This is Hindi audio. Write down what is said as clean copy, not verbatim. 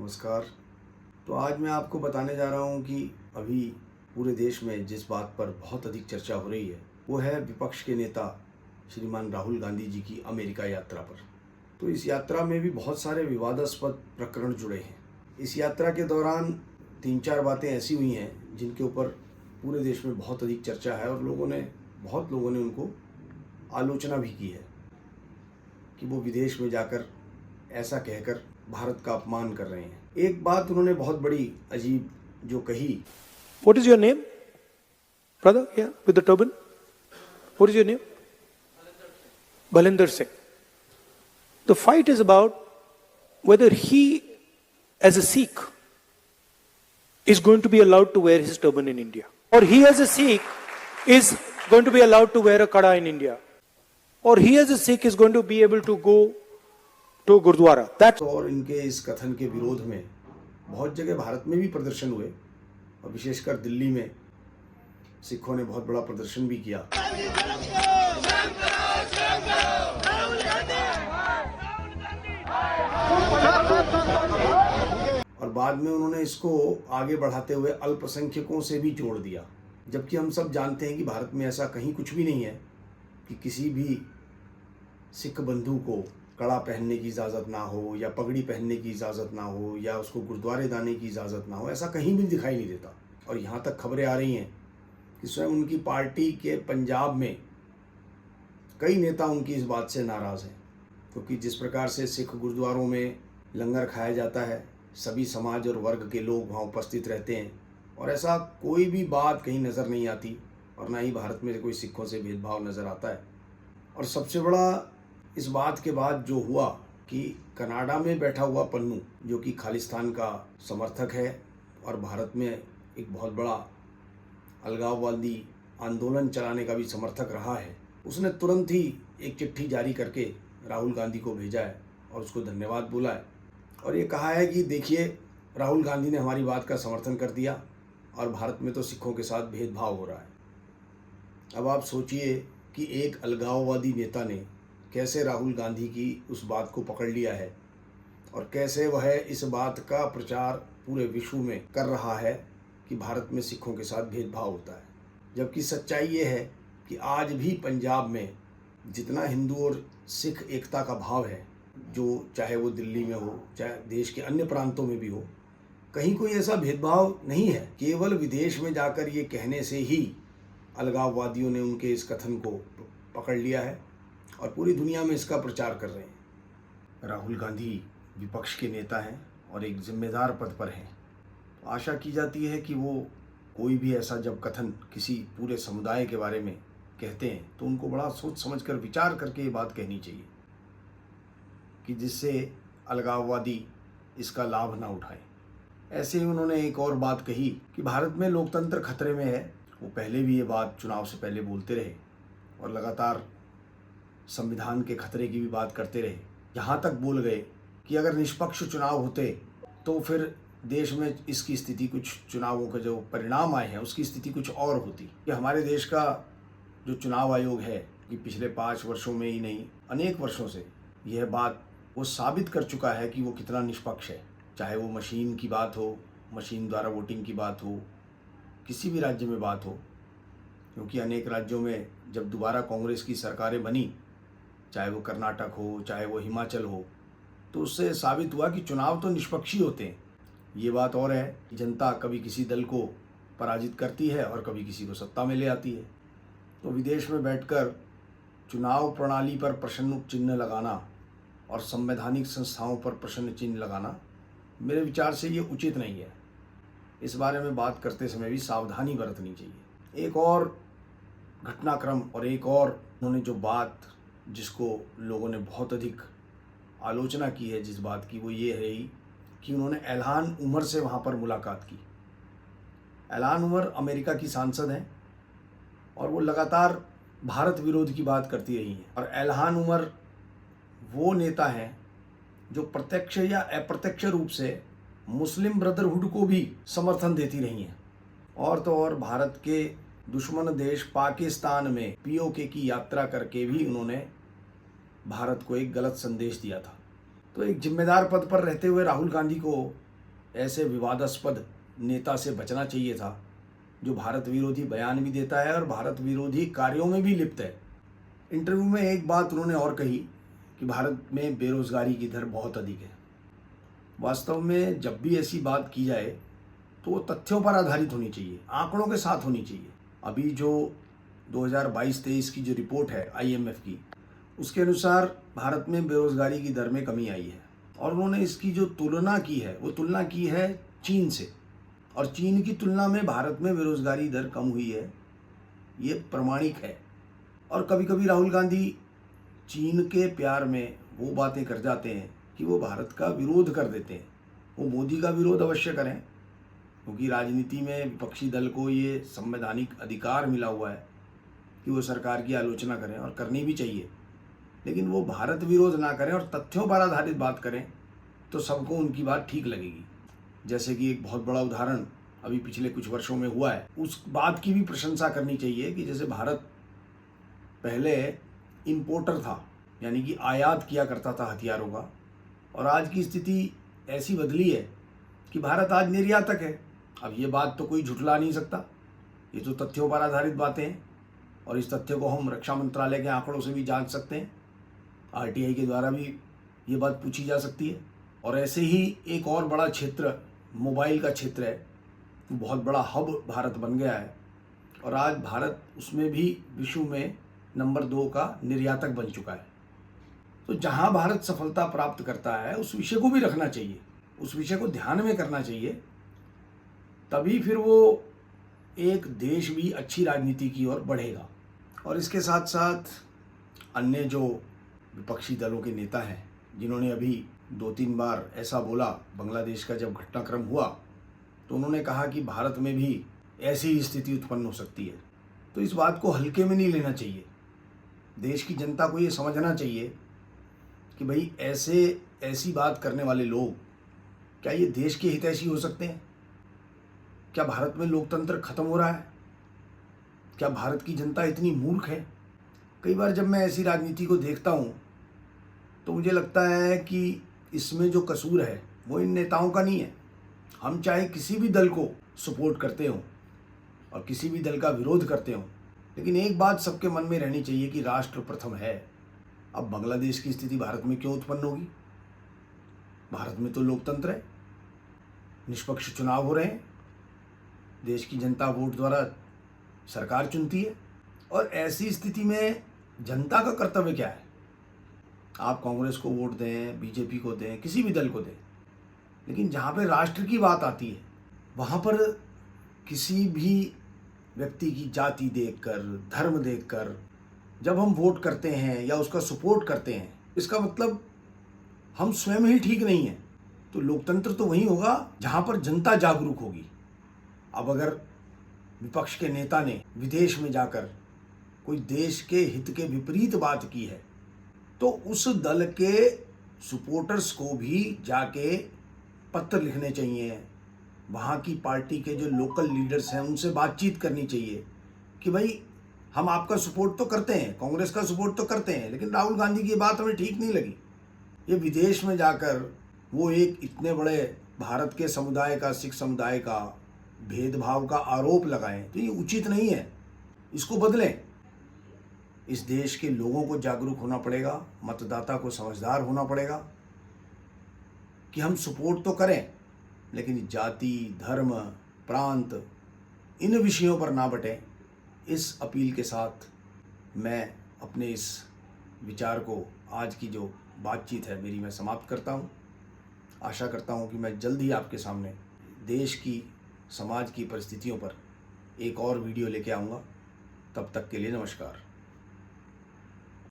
नमस्कार। तो आज मैं आपको बताने जा रहा हूँ कि अभी पूरे देश में जिस बात पर बहुत अधिक चर्चा हो रही है वो है विपक्ष के नेता श्रीमान राहुल गांधी जी की अमेरिका यात्रा पर। तो इस यात्रा में भी बहुत सारे विवादास्पद प्रकरण जुड़े हैं। इस यात्रा के दौरान 3-4 बातें ऐसी हुई हैं जिनके ऊपर पूरे देश में बहुत अधिक चर्चा है और बहुत लोगों ने उनको आलोचना भी की है कि वो विदेश में जाकर ऐसा कहकर भारत का अपमान कर रहे हैं। एक बात उन्होंने बहुत बड़ी अजीब जो कही। What is your name? Brother, yeah, with the turban. What is your name? Balinder Singh. The fight is about whether he, as a Sikh, is going to be allowed to wear his turban in India. Or he, as a Sikh, is going to be allowed to wear a kada in India. Or he, as a Sikh, is going to be able to go to Gurdwara. That's और इनके इस कथन के विरोध में बहुत जगह भारत में भी प्रदर्शन हुए और विशेषकर दिल्ली में सिखों ने बहुत बड़ा प्रदर्शन भी किया। और बाद में उन्होंने इसको आगे बढ़ाते हुए अल्पसंख्यकों से भी जोड़ दिया, जबकि हम सब जानते हैं कि भारत में ऐसा कहीं कुछ भी नहीं है कि किसी भी सिख बंधु को कड़ा पहनने की इजाज़त ना हो या पगड़ी पहनने की इजाज़त ना हो या उसको गुरुद्वारे जाने की इजाज़त ना हो। ऐसा कहीं भी दिखाई नहीं देता। और यहाँ तक खबरें आ रही हैं कि स्वयं उनकी पार्टी के पंजाब में कई नेता उनकी इस बात से नाराज़ हैं, क्योंकि जिस प्रकार से सिख गुरुद्वारों में लंगर खाया जाता है, सभी समाज और वर्ग के लोग वहाँ उपस्थित रहते हैं और ऐसा कोई भी बात कहीं नज़र नहीं आती और ना ही भारत में कोई सिखों से भेदभाव नज़र आता है। और सबसे बड़ा इस बात के बाद जो हुआ कि कनाडा में बैठा हुआ पन्नू, जो कि खालिस्तान का समर्थक है और भारत में एक बहुत बड़ा अलगाववादी आंदोलन चलाने का भी समर्थक रहा है, उसने तुरंत ही एक चिट्ठी जारी करके राहुल गांधी को भेजा है और उसको धन्यवाद बोला है और ये कहा है कि देखिए, राहुल गांधी ने हमारी बात का समर्थन कर दिया और भारत में तो सिखों के साथ भेदभाव हो रहा है। अब आप सोचिए कि एक अलगाववादी नेता ने कैसे राहुल गांधी की उस बात को पकड़ लिया है और कैसे वह इस बात का प्रचार पूरे विश्व में कर रहा है कि भारत में सिखों के साथ भेदभाव होता है। जबकि सच्चाई ये है कि आज भी पंजाब में जितना हिंदू और सिख एकता का भाव है, जो चाहे वो दिल्ली में हो चाहे देश के अन्य प्रांतों में भी हो, कहीं कोई ऐसा भेदभाव नहीं है। केवल विदेश में जाकर ये कहने से ही अलगाववादियों ने उनके इस कथन को पकड़ लिया है और पूरी दुनिया में इसका प्रचार कर रहे हैं। राहुल गांधी विपक्ष के नेता हैं और एक जिम्मेदार पद पर हैं। तो आशा की जाती है कि वो कोई भी ऐसा जब कथन किसी पूरे समुदाय के बारे में कहते हैं तो उनको बड़ा सोच समझकर विचार करके ये बात कहनी चाहिए कि जिससे अलगाववादी इसका लाभ ना उठाए। ऐसे ही उन्होंने एक और बात कही कि भारत में लोकतंत्र खतरे में है। वो पहले भी ये बात चुनाव से पहले बोलते रहे और लगातार संविधान के खतरे की भी बात करते रहे। यहाँ तक बोल गए कि अगर निष्पक्ष चुनाव होते तो फिर देश में इसकी स्थिति, कुछ चुनावों के जो परिणाम आए हैं उसकी स्थिति कुछ और होती। कि हमारे देश का जो चुनाव आयोग है कि पिछले 5 वर्षों में ही नहीं अनेक वर्षों से यह बात वो साबित कर चुका है कि वो कितना निष्पक्ष है। चाहे वो मशीन की बात हो, मशीन द्वारा वोटिंग की बात हो, किसी भी राज्य में बात हो, क्योंकि अनेक राज्यों में जब दोबारा कांग्रेस की सरकारें बनी, चाहे वो कर्नाटक हो चाहे वो हिमाचल हो, तो उससे साबित हुआ कि चुनाव तो निष्पक्ष ही होते हैं। ये बात और है कि जनता कभी किसी दल को पराजित करती है और कभी किसी को सत्ता में ले आती है। तो विदेश में बैठकर चुनाव प्रणाली पर प्रश्न चिन्ह लगाना और संवैधानिक संस्थाओं पर प्रश्न चिन्ह लगाना मेरे विचार से ये उचित नहीं है। इस बारे में बात करते समय भी सावधानी बरतनी चाहिए। एक और घटनाक्रम और एक और उन्होंने जो बात जिसको लोगों ने बहुत अधिक आलोचना की है जिस बात की, वो ये है ही कि उन्होंने इल्हान उमर से वहाँ पर मुलाकात की। इल्हान उमर अमेरिका की सांसद हैं और वो लगातार भारत विरोध की बात करती रही हैं। और इल्हान उमर वो नेता हैं जो प्रत्यक्ष या अप्रत्यक्ष रूप से मुस्लिम ब्रदरहुड को भी समर्थन देती रही हैं। और तो और भारत के दुश्मन देश पाकिस्तान में पीओके की यात्रा करके भी उन्होंने भारत को एक गलत संदेश दिया था। तो एक जिम्मेदार पद पर रहते हुए राहुल गांधी को ऐसे विवादास्पद नेता से बचना चाहिए था जो भारत विरोधी बयान भी देता है और भारत विरोधी कार्यों में भी लिप्त है। इंटरव्यू में एक बात उन्होंने और कही कि भारत में बेरोजगारी की दर बहुत अधिक है। वास्तव में जब भी ऐसी बात की जाए तो वो तथ्यों पर आधारित होनी चाहिए, आंकड़ों के साथ होनी चाहिए। अभी जो 2022-23 की जो रिपोर्ट है IMF की, उसके अनुसार भारत में बेरोजगारी की दर में कमी आई है और उन्होंने इसकी जो तुलना की है वो तुलना की है चीन से, और चीन की तुलना में भारत में बेरोजगारी दर कम हुई है, ये प्रमाणिक है। और कभी कभी राहुल गांधी चीन के प्यार में वो बातें कर जाते हैं कि वो भारत का विरोध कर देते हैं। वो मोदी का विरोध अवश्य करें, क्योंकि राजनीति में विपक्षी दल को ये संवैधानिक अधिकार मिला हुआ है कि वो सरकार की आलोचना करें और करनी भी चाहिए, लेकिन वो भारत विरोध ना करें और तथ्यों पर आधारित बात करें तो सबको उनकी बात ठीक लगेगी। जैसे कि एक बहुत बड़ा उदाहरण अभी पिछले कुछ वर्षों में हुआ है, उस बात की भी प्रशंसा करनी चाहिए कि जैसे भारत पहले इंपोर्टर था, यानी कि आयात किया करता था हथियारों का, और आज की स्थिति ऐसी बदली है कि भारत आज निर्यातक है। अब ये बात तो कोई झुठला नहीं सकता, ये तो तथ्यों पर आधारित बातें हैं और इस तथ्य को हम रक्षा मंत्रालय के आंकड़ों से भी जांच सकते हैं, RTI के द्वारा भी ये बात पूछी जा सकती है। और ऐसे ही एक और बड़ा क्षेत्र मोबाइल का क्षेत्र है, बहुत बड़ा हब भारत बन गया है और आज भारत उसमें भी विश्व में नंबर 2 का निर्यातक बन चुका है। तो जहां भारत सफलता प्राप्त करता है उस विषय को भी रखना चाहिए, उस विषय को ध्यान में करना चाहिए, तभी फिर वो एक देश भी अच्छी राजनीति की ओर बढ़ेगा। और इसके साथ साथ अन्य जो विपक्षी दलों के नेता हैं जिन्होंने अभी 2-3 बार ऐसा बोला, बांग्लादेश का जब घटनाक्रम हुआ तो उन्होंने कहा कि भारत में भी ऐसी ही स्थिति उत्पन्न हो सकती है, तो इस बात को हल्के में नहीं लेना चाहिए। देश की जनता को ये समझना चाहिए कि भाई ऐसी बात करने वाले लोग क्या ये देश के हितैषी हो सकते हैं? क्या भारत में लोकतंत्र खत्म हो रहा है? क्या भारत की जनता इतनी मूर्ख है? कई बार जब मैं ऐसी राजनीति को देखता हूँ तो मुझे लगता है कि इसमें जो कसूर है वो इन नेताओं का नहीं है। हम चाहे किसी भी दल को सपोर्ट करते हों और किसी भी दल का विरोध करते हों, लेकिन एक बात सबके मन में रहनी चाहिए कि राष्ट्र प्रथम है। अब बांग्लादेश की स्थिति भारत में क्यों उत्पन्न होगी? भारत में तो लोकतंत्र है, निष्पक्ष चुनाव हो रहे हैं, देश की जनता वोट द्वारा सरकार चुनती है, और ऐसी स्थिति में जनता का कर्तव्य क्या है? आप कांग्रेस को वोट दें, बीजेपी को दें, किसी भी दल को दें, लेकिन जहाँ पे राष्ट्र की बात आती है वहाँ पर किसी भी व्यक्ति की जाति देखकर, धर्म देखकर जब हम वोट करते हैं या उसका सपोर्ट करते हैं, इसका मतलब हम स्वयं ही ठीक नहीं हैं। तो लोकतंत्र तो वहीं होगा जहाँ पर जनता जागरूक होगी। अब अगर विपक्ष के नेता ने विदेश में जाकर कोई देश के हित के विपरीत बात की है तो उस दल के सपोर्टर्स को भी जाके पत्र लिखने चाहिए, वहाँ की पार्टी के जो लोकल लीडर्स हैं उनसे बातचीत करनी चाहिए कि भाई हम आपका सपोर्ट तो करते हैं, कांग्रेस का सपोर्ट तो करते हैं, लेकिन राहुल गांधी की बात हमें ठीक नहीं लगी। ये विदेश में जाकर वो एक इतने बड़े भारत के समुदाय का, सिख समुदाय का भेदभाव का आरोप लगाएं तो ये उचित नहीं है, इसको बदलें। इस देश के लोगों को जागरूक होना पड़ेगा, मतदाता को समझदार होना पड़ेगा कि हम सपोर्ट तो करें लेकिन जाति, धर्म, प्रांत इन विषयों पर ना बटें। इस अपील के साथ मैं अपने इस विचार को, आज की जो बातचीत है मेरी, मैं समाप्त करता हूँ। आशा करता हूँ कि मैं जल्द ही आपके सामने देश की, समाज की परिस्थितियों पर एक और वीडियो लेके आऊँगा। तब तक के लिए नमस्कार।